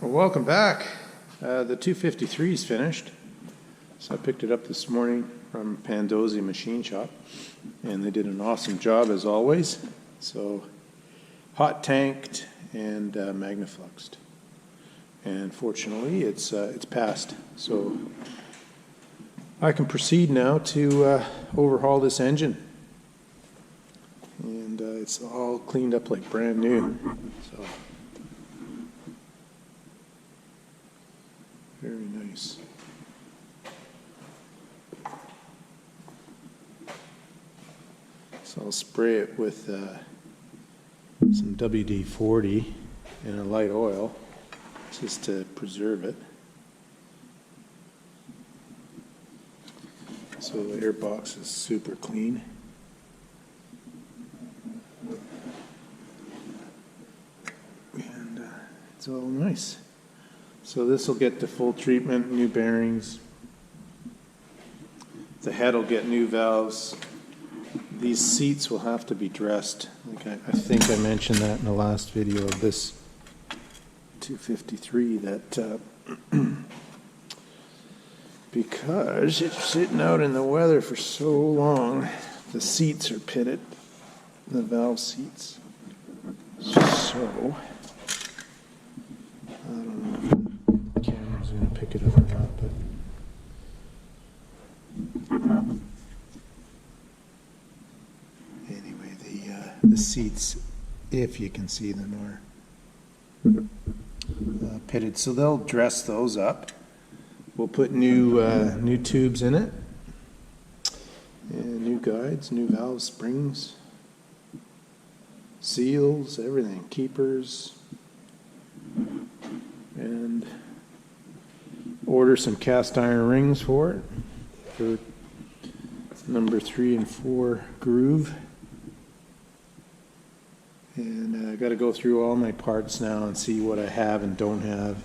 Well, welcome back. The 253 is finished. So I picked it up this morning from Pandozzi Machine Shop, and they did an awesome job as always. So hot tanked and magnafluxed, and fortunately it's passed. So I can proceed now to overhaul this engine, and it's all cleaned up like brand new. So. Very nice. So I'll spray it with some WD-40 and a light oil just to preserve it. So the air box is super clean. And it's all nice. So this will get the full treatment, new bearings. The head will get new valves. These seats will have to be dressed. Like I think I mentioned that in the last video of this 253, that because it's sitting out in the weather for so long, the seats are pitted, the valve seats. So I don't know if the camera's going to pick it up or not, but anyway, the seats, if you can see them, are pitted. So they'll dress those up. We'll put new tubes in it, and new guides, new valve springs, seals, everything, keepers. And order some cast iron rings for it, for number 3 and 4 groove. And I got to go through all my parts now and see what I have and don't have,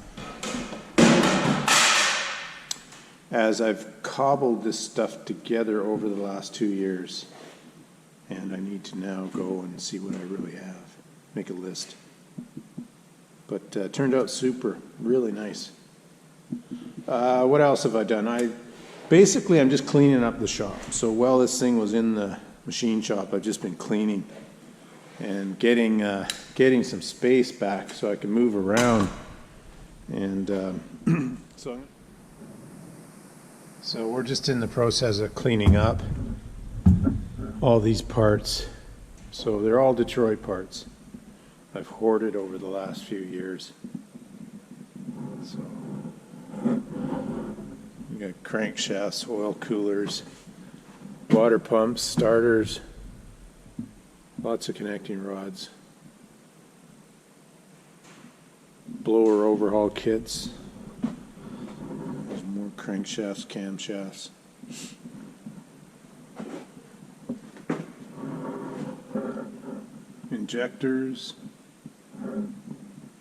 as I've cobbled this stuff together over the last 2 years, and I need to now go and see what I really have, make a list. But turned out super, really nice. What else have I done? I'm just cleaning up the shop. So while this thing was in the machine shop, I've just been cleaning and getting some space back so I can move around. And so we're just in the process of cleaning up all these parts. So they're all Detroit parts I've hoarded over the last few years. So we got crankshafts, oil coolers, water pumps, starters, lots of connecting rods, blower overhaul kits, more crankshafts, camshafts. Injectors,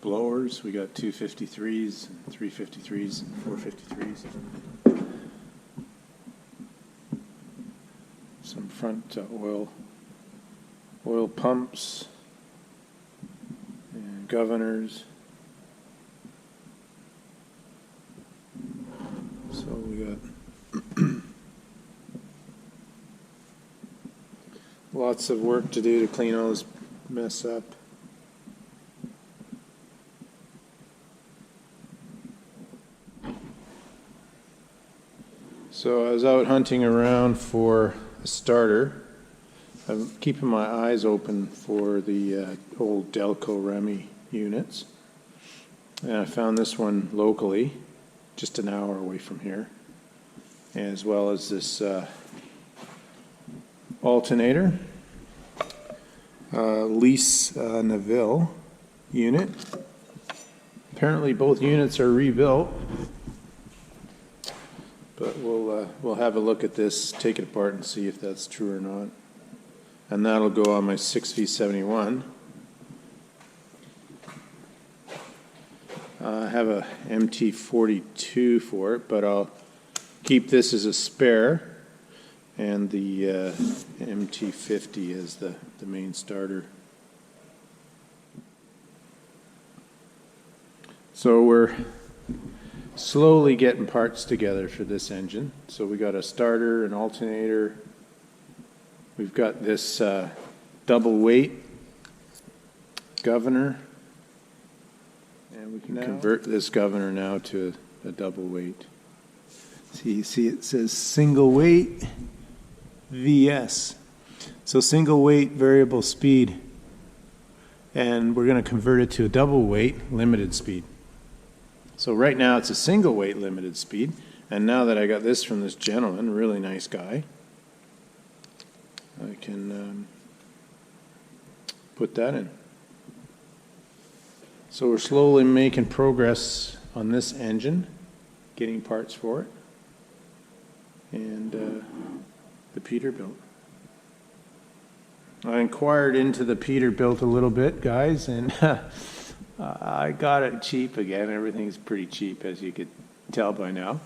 blowers. We got 253s, 353s, and 453s. Some front oil pumps and governors. So we got lots of work to do to clean all this mess up. So I was out hunting around for a starter. I'm keeping my eyes open for the old Delco Remy units. And I found this one locally, just an hour away from here, as well as this alternator. Lease Neville unit. Apparently both units are rebuilt, but we'll have a look at this, take it apart and see if that's true or not. And that'll go on my 6V71. I have a MT42 for it, but I'll keep this as a spare, and the MT50 as the main starter. So we're slowly getting parts together for this engine. So we got a starter, an alternator. We've got this double weight governor. And we can convert this governor now to a double weight. See it says single weight VS. So single weight variable speed. And we're going to convert it to a double weight limited speed. So right now it's a single weight limited speed. And now that I got this from this gentleman, really nice guy, I can put that in. So we're slowly making progress on this engine, getting parts for it, and the Peterbilt. I inquired into the Peterbilt a little bit, guys, and I got it cheap again. Everything's pretty cheap, as you could tell by now.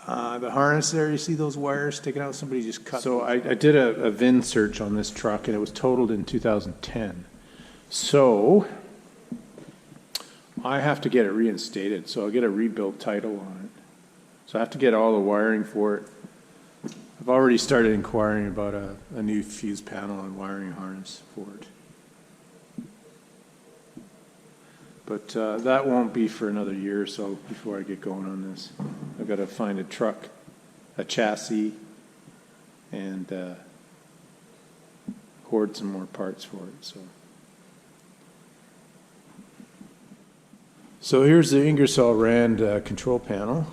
The harness there, you see those wires sticking out? Somebody just cut. So I did a VIN search on this truck, and it was totaled in 2010. So I have to get it reinstated. So I'll get a rebuilt title on it. So I have to get all the wiring for it. I've already started inquiring about a new fuse panel and wiring harness for it. But that won't be for another year or so before I get going on this. I've got to find a truck, a chassis, and hoard some more parts for it. So here's the Ingersoll Rand control panel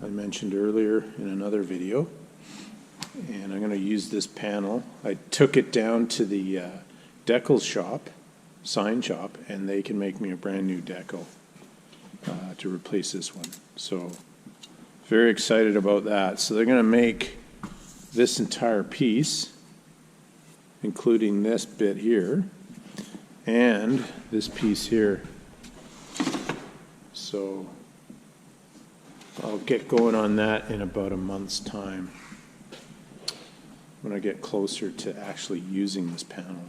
I mentioned earlier in another video. And I'm going to use this panel. I took it down to the decal shop, sign shop, and they can make me a brand new decal to replace this one. So very excited about that. So they're going to make this entire piece, including this bit here, and this piece here. So I'll get going on that in about a month's time, when I get closer to actually using this panel.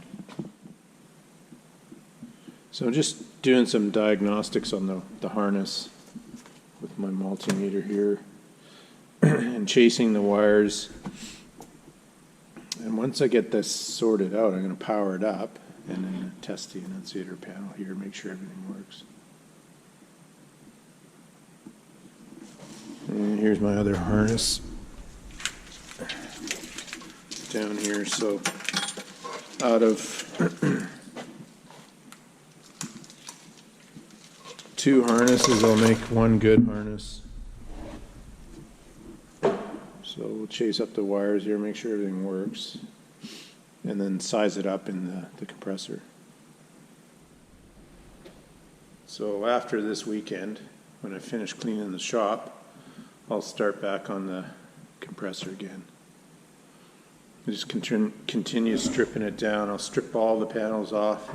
So I'm just doing some diagnostics on the harness with my multimeter here and chasing the wires. And once I get this sorted out, I'm going to power it up and then test the enunciator panel here, make sure everything works. And here's my other harness down here. So out of 2 harnesses, I'll make one good harness. So we'll chase up the wires here, make sure everything works, and then size it up in the compressor. So after this weekend, when I finish cleaning the shop, I'll start back on the compressor again. I just continue stripping it down. I'll strip all the panels off,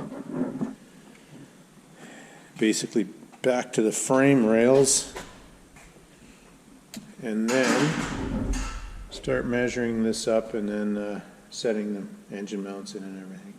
basically back to the frame rails, and then start measuring this up and then setting the engine mounts in and everything.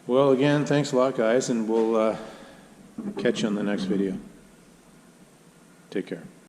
Well, again, thanks a lot, guys, and we'll catch you on the next video. Take care.